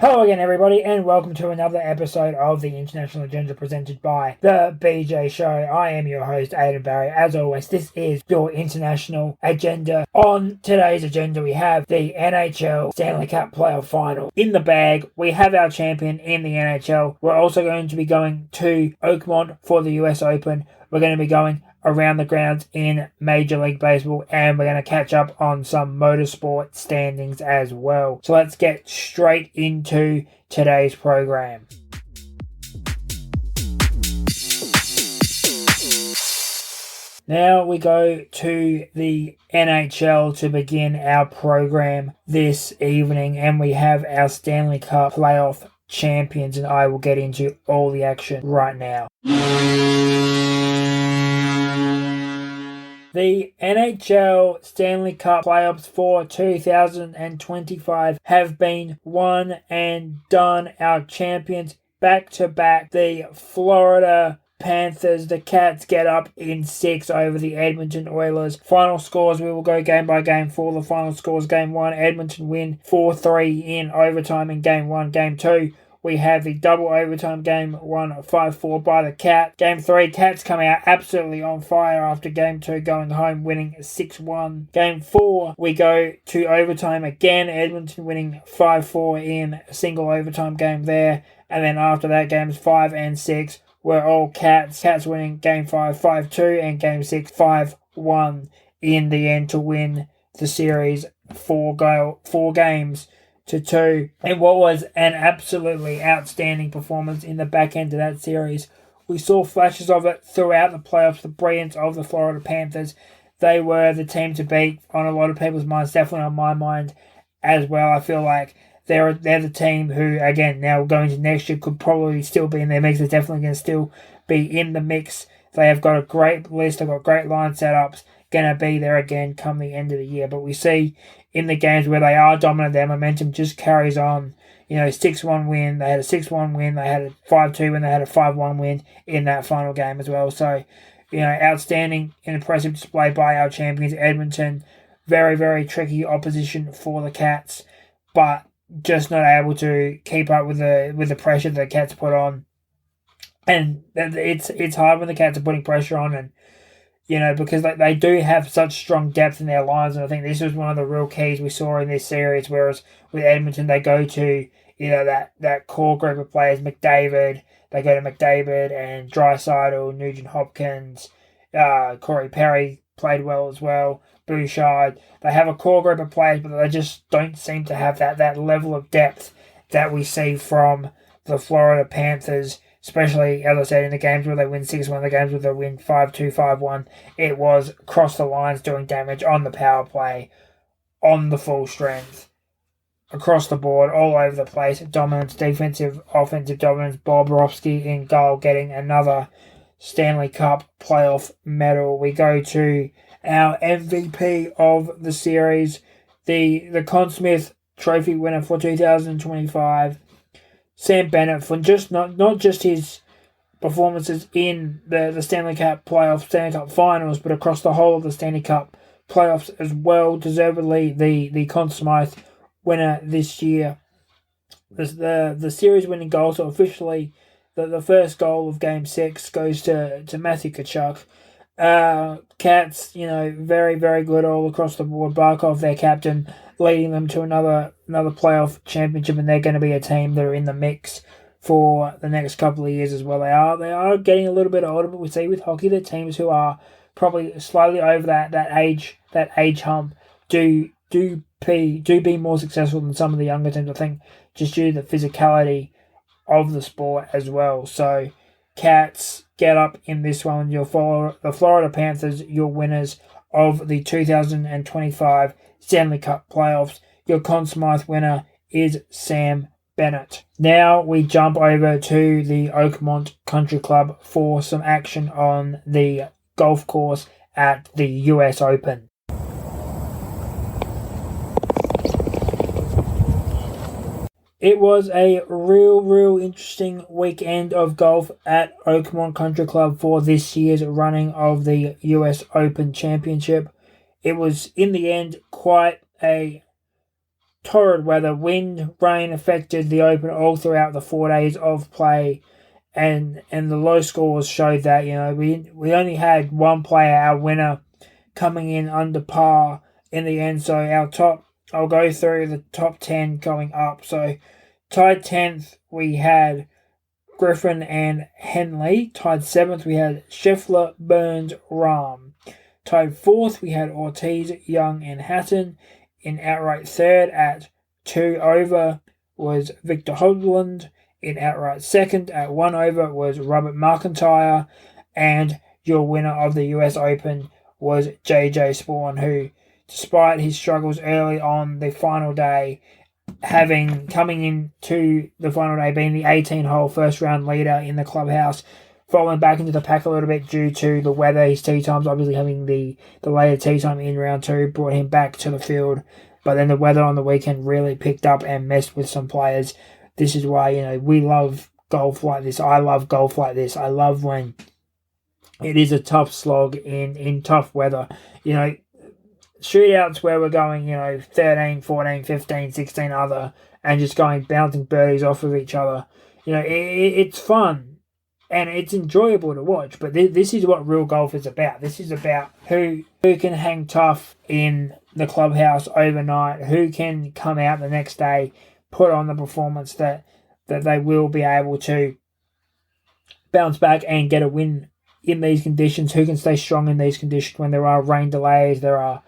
Hello again, everybody, and welcome to another episode of the International Agenda presented by the BJ Show. I am your host, Aidan Barry. As always, this is your International Agenda. On today's agenda, we have the NHL Stanley Cup Playoff Final. In the bag, we have our champion in the NHL. We're also going to be going to Oakmont for the US Open. We're going to be going around the grounds in Major League Baseball, and we're going to catch up on some motorsport standings as well. So let's get straight into today's program. Now we go to the NHL to begin our program this evening, and we have our Stanley Cup playoff champions, and I will get into all the action right now. The NHL Stanley Cup playoffs for 2025 have been won and done. Our champions back-to-back, the Florida Panthers. The Cats get up in 6 over the Edmonton Oilers. Final scores, we will go game by game for the final scores. Game 1, Edmonton win 4-3 in overtime in Game 1. Game 2, we have the double overtime game 1, 5-4 by the Cats. Game 3, Cats come out absolutely on fire after Game 2 going home, winning 6-1. Game 4, we go to overtime again. Edmonton winning 5-4 in a single overtime game there. And then after that, games 5 and 6 were all Cats. Cats winning Game 5, 5-2, and Game 6, 5-1 in the end to win the series 4 games to 2. And what was an absolutely outstanding performance in the back end of that series. We saw flashes of it throughout the playoffs, the brilliance of the Florida Panthers. They were the team to beat on a lot of people's minds, definitely on my mind as well. I feel like they're the team who, again, now going to next year could probably still be in their mix. They're definitely going to still be in the mix. They have got a great list. They've got great line setups. Going to be there again come the end of the year. But we see in the games where they are dominant, their momentum just carries on. 6-1 win. They had a 6-1 win. They had a 5-2 win. They had a 5-1 win in that final game as well. So, outstanding and impressive display by our champions, Edmonton. Very, very tricky opposition for the Cats, but just not able to keep up with the pressure that the Cats put on. And it's hard when the Cats are putting pressure on, and because they do have such strong depth in their lines, and I think this was one of the real keys we saw in this series. Whereas with Edmonton, they go to that core group of players, McDavid. They go to McDavid and Draisaitl, Nugent Hopkins, Corey Perry played well as well. Bouchard. They have a core group of players, but they just don't seem to have that level of depth that we see from the Florida Panthers. Especially, as I said, in the games where they win 6-1, the games where they win 5-2, 5-1, it was across the lines doing damage on the power play, on the full strength, across the board, all over the place. Dominance, defensive, offensive dominance. Bobrovsky in goal, getting another Stanley Cup playoff medal. We go to our MVP of the series, the Conn Smythe Trophy winner for 2025. Sam Bennett, for just not just his performances in the Stanley Cup playoffs, Stanley Cup finals, but across the whole of the Stanley Cup playoffs as well. Deservedly the Conn Smythe winner this year. The series winning goal, so officially the first goal of Game 6 goes to Matthew Tkachuk. Cats, very, very good all across the board. Barkov, their captain, leading them to another playoff championship, and they're going to be a team that are in the mix for the next couple of years as well. They are getting a little bit older, but we see with hockey the teams who are probably slightly over that age hump do be more successful than some of the younger teams. I think just due to the physicality of the sport as well. So Cats get up in this one. You'll follow the Florida Panthers, your winners of the 2025 Stanley Cup playoffs. Your Conn Smythe winner is Sam Bennett. Now we jump over to the Oakmont Country Club for some action on the golf course at the US Open. It was a real interesting weekend of golf at Oakmont Country Club for this year's running of the US Open Championship. It was, in the end, quite a torrid weather. Wind, rain affected the Open all throughout the 4 days of play, and the low scores showed that, we only had one player, our winner, coming in under par in the end. So I'll go through the top 10 going up. So tied 10th, we had Griffin and Henley. Tied 7th, we had Scheffler, Burns, Rahm. Tied 4th, we had Ortiz, Young, and Hatton. In outright 3rd at 2 over was Victor Hovland. In outright 2nd at 1 over was Robert McIntyre. And your winner of the US Open was JJ Spawn, who, despite his struggles early on the final day, coming into the final day being the 18-hole first round leader in the clubhouse, falling back into the pack a little bit due to the weather. His tee times, obviously having the later tee time in round 2, brought him back to the field. But then the weather on the weekend really picked up and messed with some players. This is why, we love golf like this. I love golf like this. I love when it is a tough slog in tough weather. Shootouts where we're going, 13, 14, 15, 16 other, and just bouncing birdies off of each other. It's fun and it's enjoyable to watch, but this is what real golf is about. This is about who can hang tough in the clubhouse overnight, who can come out the next day, put on the performance that they will be able to bounce back and get a win in these conditions, who can stay strong in these conditions when there are rain delays, there are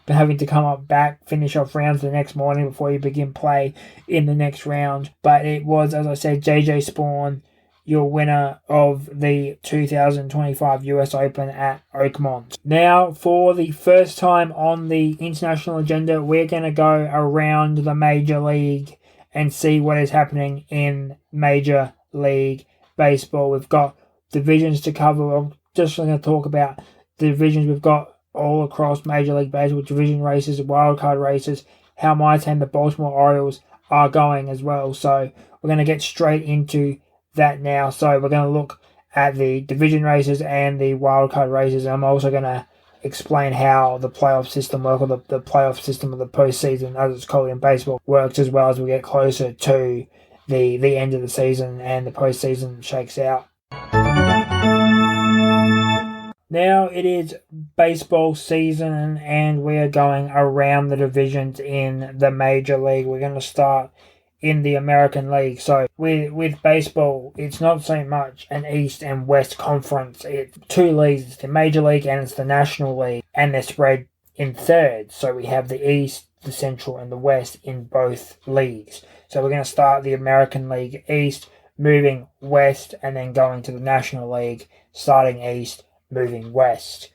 having to come up back, finish off rounds the next morning before you begin play in the next round. But it was, as I said, JJ Spawn, your winner of the 2025 US Open at Oakmont. Now, for the first time on the international agenda, we're going to go around the Major League and see what is happening in Major League Baseball. We've got divisions to cover. I'm just going to talk about the divisions we've got all across Major League Baseball, division races, wildcard races, how my team, the Baltimore Orioles, are going as well. So we're going to get straight into that now. So we're going to look at the division races and the wildcard races. I'm also going to explain how the playoff system works, or the playoff system of the postseason, as it's called in baseball, works as well as we get closer to the end of the season and the postseason shakes out. Now it is baseball season and we are going around the divisions in the Major League. We're going to start in the American League. So with baseball, it's not so much an East and West conference. It's two leagues. It's the Major League and it's the National League, and they're spread in thirds. So we have the East, the Central, and the West in both leagues. So we're going to start the American League East, moving west, and then going to the National League, starting east, moving west.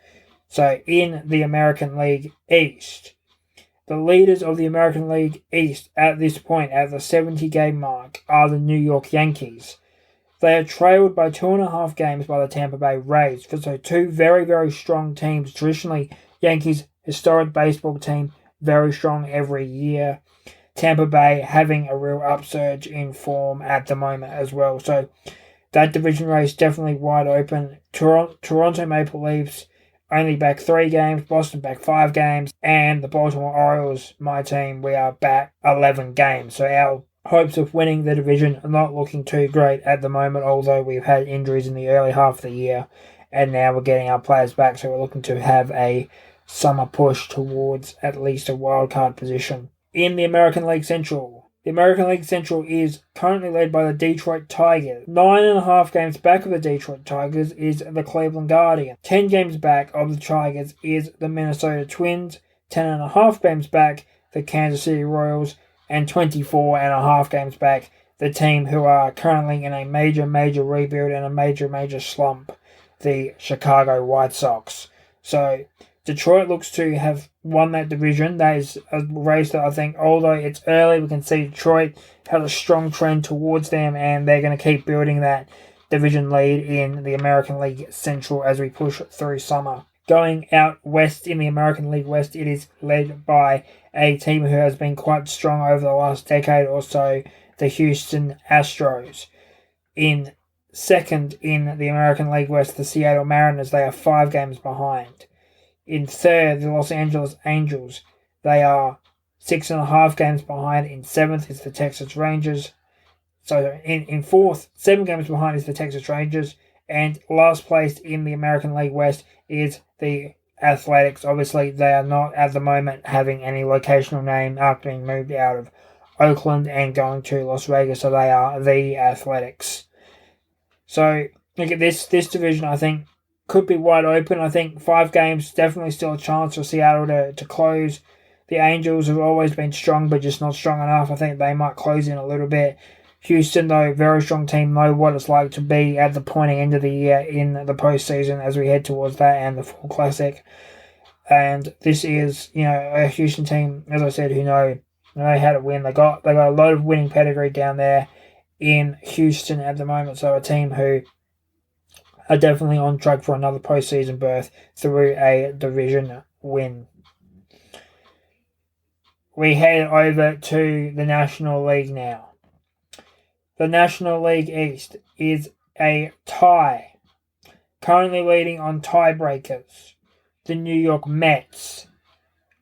So in the American League East, the leaders of the American League East at this point, at the 70-game mark, are the New York Yankees. They are trailed by 2.5 games by the Tampa Bay Rays. So two very, very strong teams. Traditionally, Yankees, historic baseball team, very strong every year. Tampa Bay having a real upsurge in form at the moment as well. So that division race definitely wide open. Toronto Maple Leafs only back 3 games, Boston back 5 games, and the Baltimore Orioles, my team, we are back 11 games. So our hopes of winning the division are not looking too great at the moment, although we've had injuries in the early half of the year, and now we're getting our players back, so we're looking to have a summer push towards at least a wildcard position. In the American League Central, the American League Central is currently led by the Detroit Tigers. 9.5 games back of the Detroit Tigers is the Cleveland Guardians. 10 games back of the Tigers is the Minnesota Twins. 10.5 games back, the Kansas City Royals. And 24.5 games back, the team who are currently in a major, major rebuild and a major, major slump, the Chicago White Sox. So Detroit looks to have won that division. That is a race that I think, although it's early, we can see Detroit has a strong trend towards them, and they're going to keep building that division lead in the American League Central as we push through summer. Going out west in the American League West, it is led by a team who has been quite strong over the last decade or so, the Houston Astros. In second in the American League West, the Seattle Mariners, they are 5 games behind. In third, the Los Angeles Angels, they are 6.5 games behind in 7th is the Texas Rangers. So in 4th, 7 games behind is the Texas Rangers. And last place in the American League West is the Athletics. Obviously, they are not at the moment having any locational name after being moved out of Oakland and going to Las Vegas. So they are the Athletics. So look at this division, I think, could be wide open. I think 5 games, definitely still a chance for Seattle to close. The Angels have always been strong, but just not strong enough. I think they might close in a little bit. Houston, though, very strong team, know what it's like to be at the pointy end of the year in the postseason as we head towards that and the Fall Classic. And this is, a Houston team, as I said, who know how to win. They got a lot of winning pedigree down there in Houston at the moment. So a team who are definitely on track for another postseason berth through a division win. We head over to the National League now. The National League East is a tie. Currently leading on tiebreakers, the New York Mets.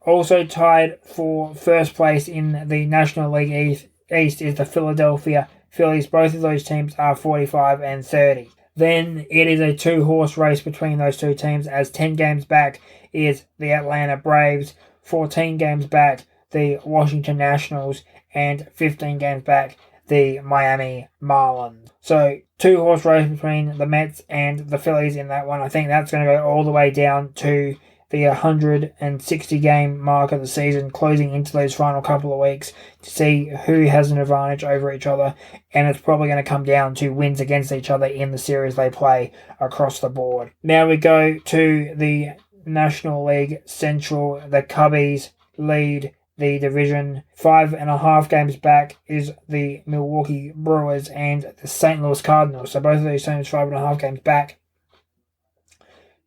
Also tied for first place in the National League East is the Philadelphia Phillies. Both of those teams are 45 and 30. Then it is a 2-horse race between those two teams, as 10 games back is the Atlanta Braves, 14 games back the Washington Nationals, and 15 games back the Miami Marlins. So 2-horse race between the Mets and the Phillies in that one. I think that's going to go all the way down to the 160 game mark of the season, closing into those final couple of weeks to see who has an advantage over each other, and it's probably going to come down to wins against each other in the series they play across the board. Now we go to the National League Central. The Cubbies lead the division. 5.5 games back is the Milwaukee Brewers and the St. Louis Cardinals. So both of these teams 5.5 games back.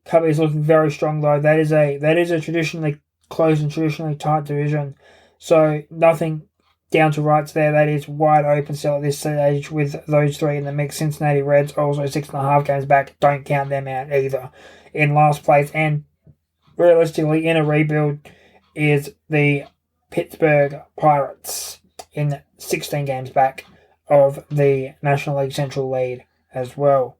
Cubbies looking very strong though. That is a traditionally close and traditionally tight division. So nothing down to rights there. That is wide open still at this stage with those 3 in the mix. Cincinnati Reds also 6.5 games back. Don't count them out either. In last place and realistically in a rebuild is the Pittsburgh Pirates in 16 games back of the National League Central lead as well.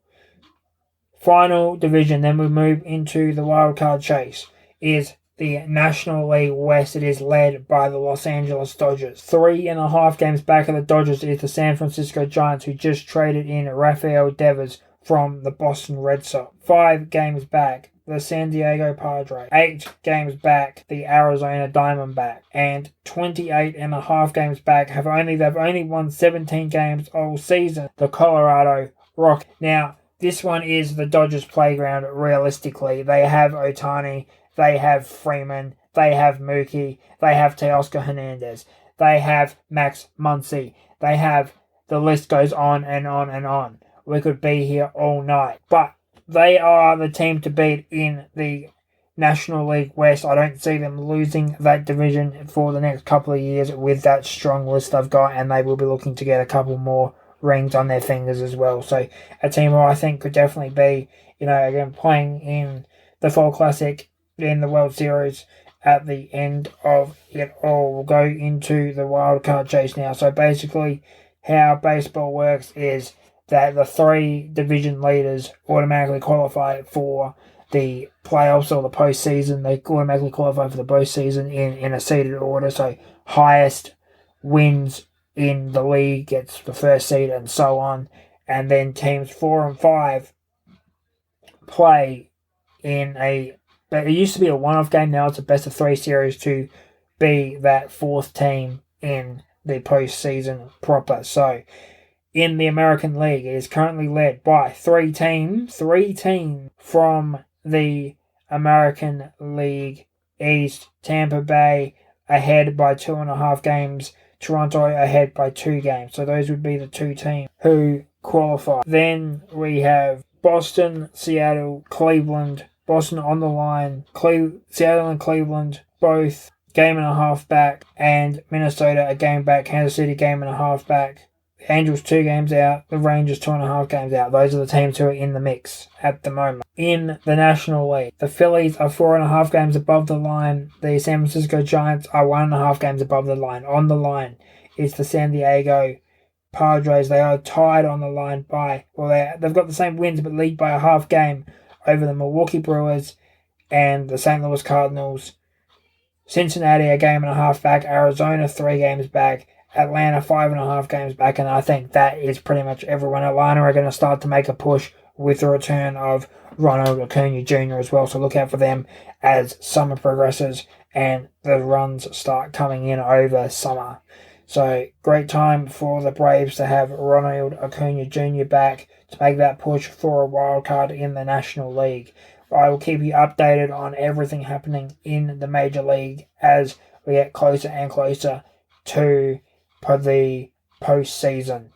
Final division, then we move into the wildcard chase, is the National League West. It is led by the Los Angeles Dodgers. 3.5 games back of the Dodgers is the San Francisco Giants, who just traded in Rafael Devers from the Boston Red Sox. 5 games back, the San Diego Padres. 8 games back, the Arizona Diamondbacks. And 28.5 games back, they've only won 17 games all season, the Colorado Rockies. Now, this one is the Dodgers' playground, realistically. They have Ohtani, they have Freeman, they have Mookie, they have Teoscar Hernandez, they have Max Muncy, they have, the list goes on and on and on. We could be here all night. But they are the team to beat in the National League West. I don't see them losing that division for the next couple of years with that strong list they've got, and they will be looking to get a couple more rings on their fingers as well. So a team who I think could definitely be, again, playing in the Fall Classic, in the World Series at the end of it all. We'll go into the wild card chase now. So basically how baseball works is that the 3 division leaders automatically qualify for the playoffs or the postseason. They automatically qualify for the postseason in a seeded order. So highest wins in the league gets the first seed and so on. And then teams 4 and 5 play in it used to be a one-off game, now it's a best of 3 series to be that 4th team in the postseason proper. So in the American League, it is currently led by 3 teams from the American League East. Tampa Bay ahead by 2.5 games. Toronto ahead by 2 games. So those would be the 2 teams who qualify. Then we have Boston, Seattle, Cleveland. Boston on the line. Seattle and Cleveland both 1.5 games back. And Minnesota a game back. Kansas City 1.5 games back. The Angels 2 games out, the Rangers 2.5 games out. Those are the teams who are in the mix at the moment. In the National League, the Phillies are 4.5 games above the line. The San Francisco Giants are 1.5 games above the line. On the line is the San Diego Padres. They are tied on the line by, they've got the same wins but lead by a half game over the Milwaukee Brewers and the St. Louis Cardinals. Cincinnati a game and a half back. Arizona 3 games back. Atlanta 5.5 games back, and I think that is pretty much everyone. Atlanta are going to start to make a push with the return of Ronald Acuna Jr. as well, so look out for them as summer progresses and the runs start coming in over summer. So great time for the Braves to have Ronald Acuna Jr. back to make that push for a wild card in the National League. I will keep you updated on everything happening in the Major League as we get closer and closer to the postseason.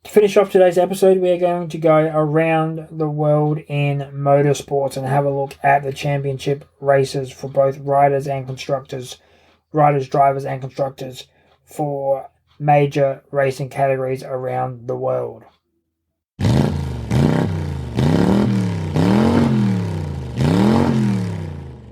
To finish off today's episode, we are going to go around the world in motorsports and have a look at the championship races for both riders, drivers and constructors for major racing categories around the world.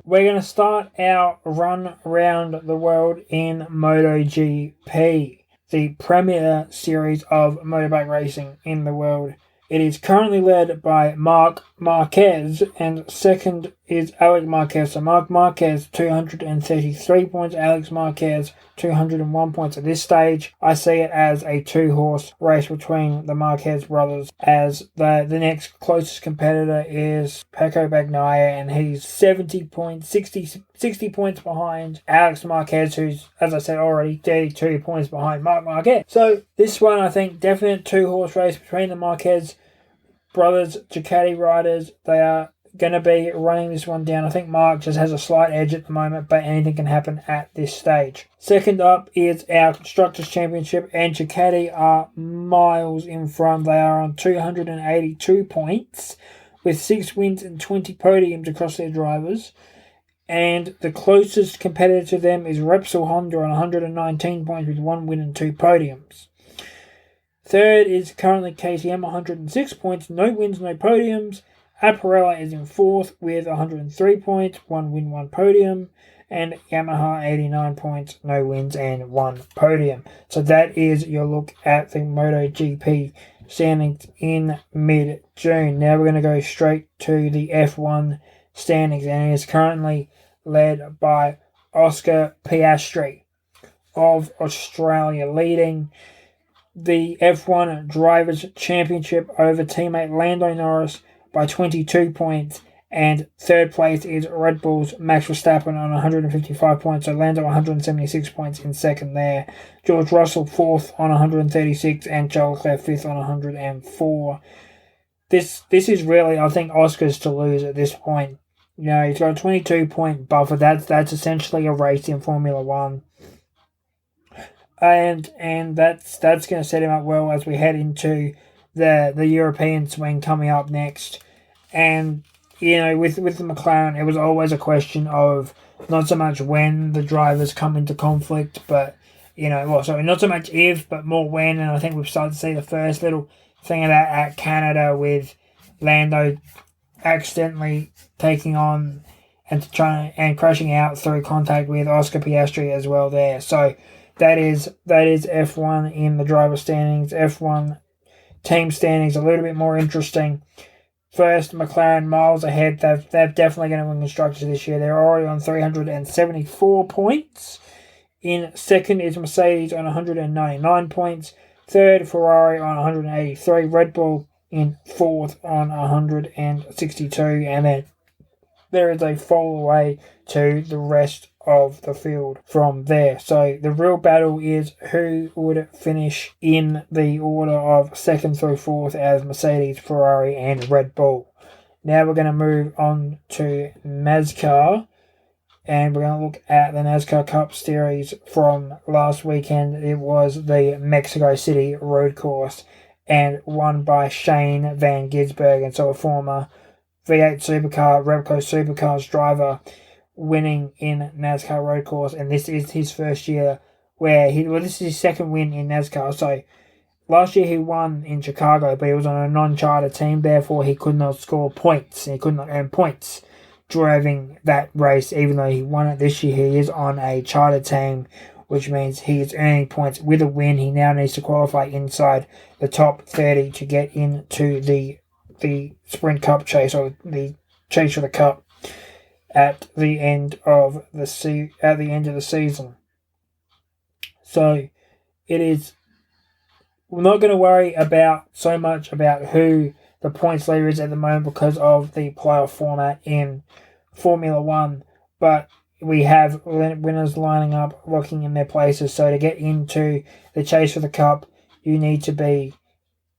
We're going to start our run around the world in MotoGP, the premier series of motorbike racing in the world. It is currently led by Marc Marquez, and second is Alex Marquez. So Marc Marquez, 233 points. Alex Marquez, 201 points. At this stage, I see it as a 2-horse race between the Marquez brothers, as the next closest competitor is Pecco Bagnaia, and he's 60 points behind Alex Marquez, who's, as I said already, 32 points behind Marc Marquez. So this one, I think, definite 2-horse race between the Marquez brothers, Ducati riders. They are going to be running this one down. I think Marc just has a slight edge at the moment, but anything can happen at this stage. Second up is our Constructors' Championship, and Ducati are miles in front. They are on 282 points with 6 wins and 20 podiums across their drivers. And the closest competitor to them is Repsol Honda on 119 points with 1 win and 2 podiums. Third is currently KTM, 106 points, no wins, no podiums. Aprilia is in fourth with 103 points, 1 win, 1 podium. And Yamaha, 89 points, no wins, and 1 podium. So that is your look at the MotoGP standings in mid-June. Now we're going to go straight to the F1 standings, and it is currently led by Oscar Piastri of Australia, leading the F1 Drivers' Championship over teammate Lando Norris by 22 points, and third place is Red Bull's Max Verstappen on 155 points, so Lando 176 points in second there. George Russell fourth on 136, and Charles Leclerc fifth on 104. This is really, I think, Oscar's to lose at this point. You know, he's got a 22-point buffer. That's essentially a race in Formula One. And that's going to set him up well as we head into the European swing coming up next. And, you know, with the McLaren, it was always a question of not so much when the drivers come into conflict, but, you know, well, sorry, not so much if, but more when. And I think we've started to see the first little thing of that at Canada with Lando accidentally taking on and crashing out through contact with Oscar Piastri as well there. So that is F1 in the driver standings. F1 team standings a little bit more interesting. First, McLaren miles ahead. They're definitely going to win constructors this year. They're already on 374 points. In second is Mercedes on 199 points. Third, Ferrari on 183. Red Bull in fourth on 162. And then there is a fall away to the rest of the field from there. So the real battle is who would finish in the order of second through fourth as Mercedes, Ferrari, and Red Bull. Now we're going to move on to NASCAR, and we're going to look at the NASCAR Cup Series from last weekend. It was the Mexico City road course and won by Shane Van Gisbergen, and so a former V8 Supercar, Repco Supercars driver, winning in NASCAR road course, and this is his first year where this is his second win in NASCAR. So last year he won in Chicago, but he was on a non-charter team, therefore he could not score points. He could not earn points driving that race, even though he won it this year. He is on a charter team, which means he is earning points with a win. He now needs to qualify inside the top 30 to get into the Sprint Cup chase, or the chase for the Cup at the end of the season. So it is. We're not going to worry so much about who the points leader is at the moment because of the playoff format in Formula One, but we have winners lining up, locking in their places. So to get into the chase for the Cup, you need to be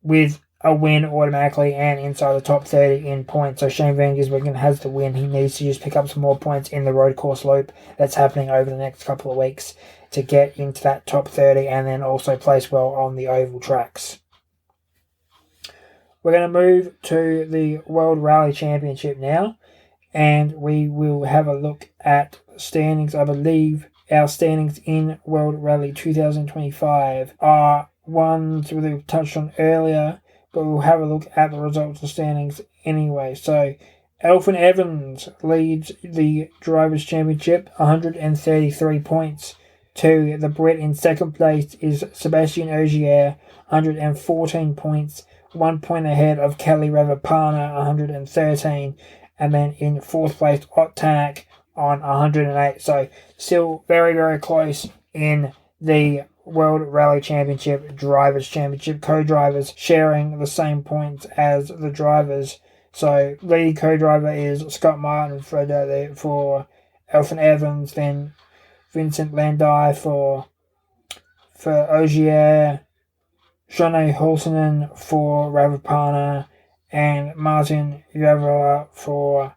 with a win automatically and inside the top 30 in points. So Shane Van Gisbergen has the win. He needs to just pick up some more points in the road course loop that's happening over the next couple of weeks to get into that top 30 and then also place well on the oval tracks. We're going to move to the World Rally Championship now, and we will have a look at standings. I believe our standings in World Rally 2025 are ones we've touched on earlier, but we'll have a look at the results of standings anyway. So Elfyn Evans leads the Drivers' Championship, 133 points. To the Brit in second place is Sebastian Ogier, 114 points, 1 point ahead of Kelly Ravapana, 113, and then in fourth place, Ott Tanak on 108. So still very, very close in the World Rally Championship, Drivers' Championship, co-drivers sharing the same points as the drivers. So lead co-driver is Scott Martin for Elfyn Evans, then Vincent Landai for Ogier, Jonne Hulsinen for Ravapana, and Martin Järvelä for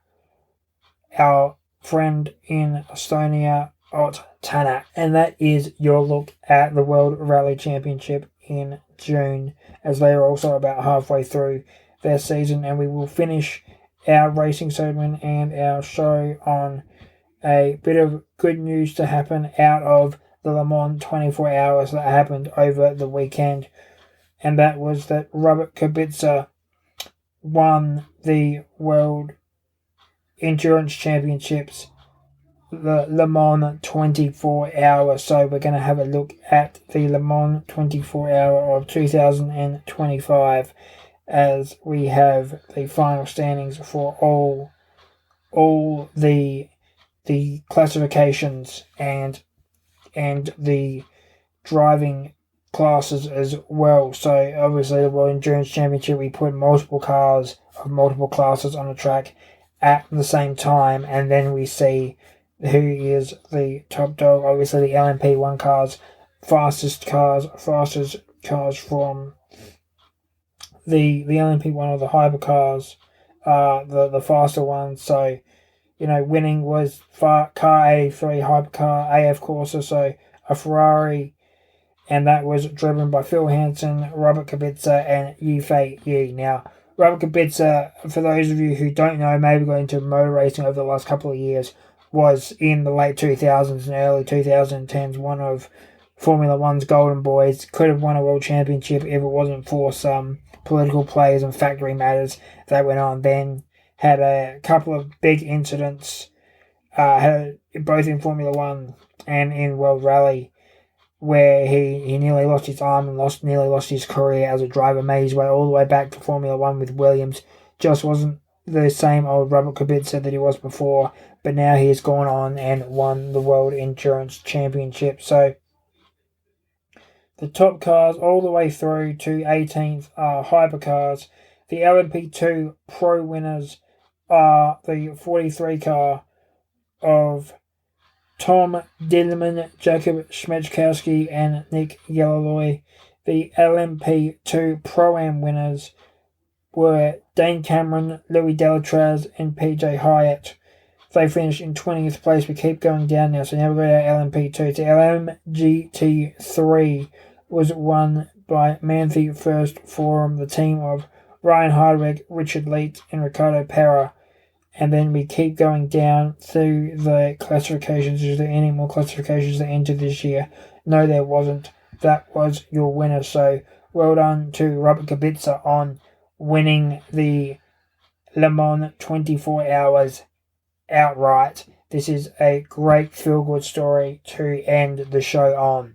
our friend in Estonia, Ott Tanak. And that is your look at the World Rally Championship in June, as they are also about halfway through their season. And we will finish our racing segment and our show on a bit of good news to happen out of the Le Mans 24 hours that happened over the weekend. And that was that Robert Kubica won the World Endurance Championships, the Le Mans 24 hour. So we're going to have a look at the Le Mans 24 hour of 2025 as we have the final standings for all the classifications and the driving classes as well. So obviously the World Endurance Championship, we put multiple cars of multiple classes on the track at the same time, and then we see who is the top dog. Obviously the LMP1 cars, fastest cars from the LMP1 or the hypercars are the faster ones. So winning was car 83 hypercar AF Corsa, so a Ferrari, and that was driven by Phil Hansen, Robert Kubica, and Yifei Yi. Now, Robert Kubica, for those of you who don't know, maybe got into motor racing over the last couple of years, was in the late 2000s and early 2010s one of Formula One's golden boys. Could have won a world championship if it wasn't for some political plays and factory matters that went on then. Had a couple of big incidents, both in Formula One and in World Rally, where he nearly lost his arm and nearly lost his career as a driver, made his way all the way back to Formula One with Williams. Just wasn't the same old Robert Kubica that he was before, but now he has gone on and won the World Endurance Championship. So the top cars all the way through to 18th are hypercars. The LMP2 Pro winners are the 43 car of Tom Dillman, Jacob Schmechkowski, and Nick Yelloy. The LMP2 Pro-Am winners were Dane Cameron, Louis Delatraz, and PJ Hyatt. They finished in 20th place. We keep going down now, so now we go to LMP2. The LMGT3 was won by Manthe First Forum, the team of Ryan Hardwick, Richard Leete, and Ricardo Pera. And then we keep going down through the classifications. Is there any more classifications that entered this year? No, there wasn't. That was your winner. So well done to Robert Kubica on winning the Le Mans 24 hours outright. This is a great feel-good story to end the show on.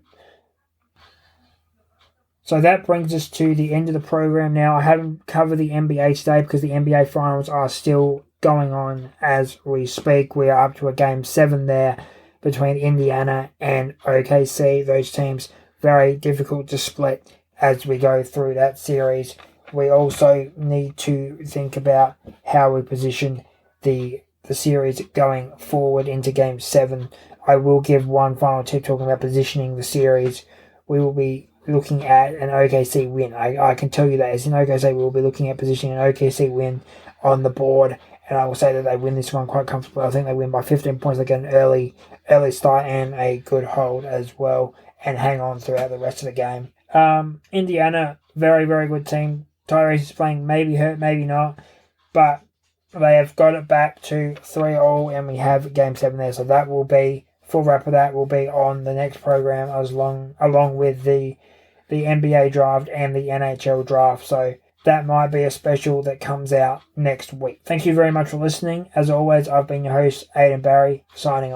So that brings us to the end of the program now. I haven't covered the NBA today because the NBA finals are still going on as we speak. We are up to a game 7 there between Indiana and OKC. Those teams very difficult to split as we go through that series. We also need to think about how we position the series going forward into game 7. I will give one final tip talking about positioning the series. We will be looking at an OKC win. I can tell you that as in OKC, we will be looking at positioning an OKC win on the board, and I will say that they win this one quite comfortably. I think they win by 15 points. They get an early start and a good hold as well, and hang on throughout the rest of the game. Indiana, very, very good team. Tyrese is playing, maybe hurt, maybe not, but they have got it back to 3-3, and we have game 7 there. So that will be, full wrap of that will be on the next program along with the NBA draft and the NHL draft. So that might be a special that comes out next week. Thank you very much for listening. As always, I've been your host, Aidan Barry, signing off.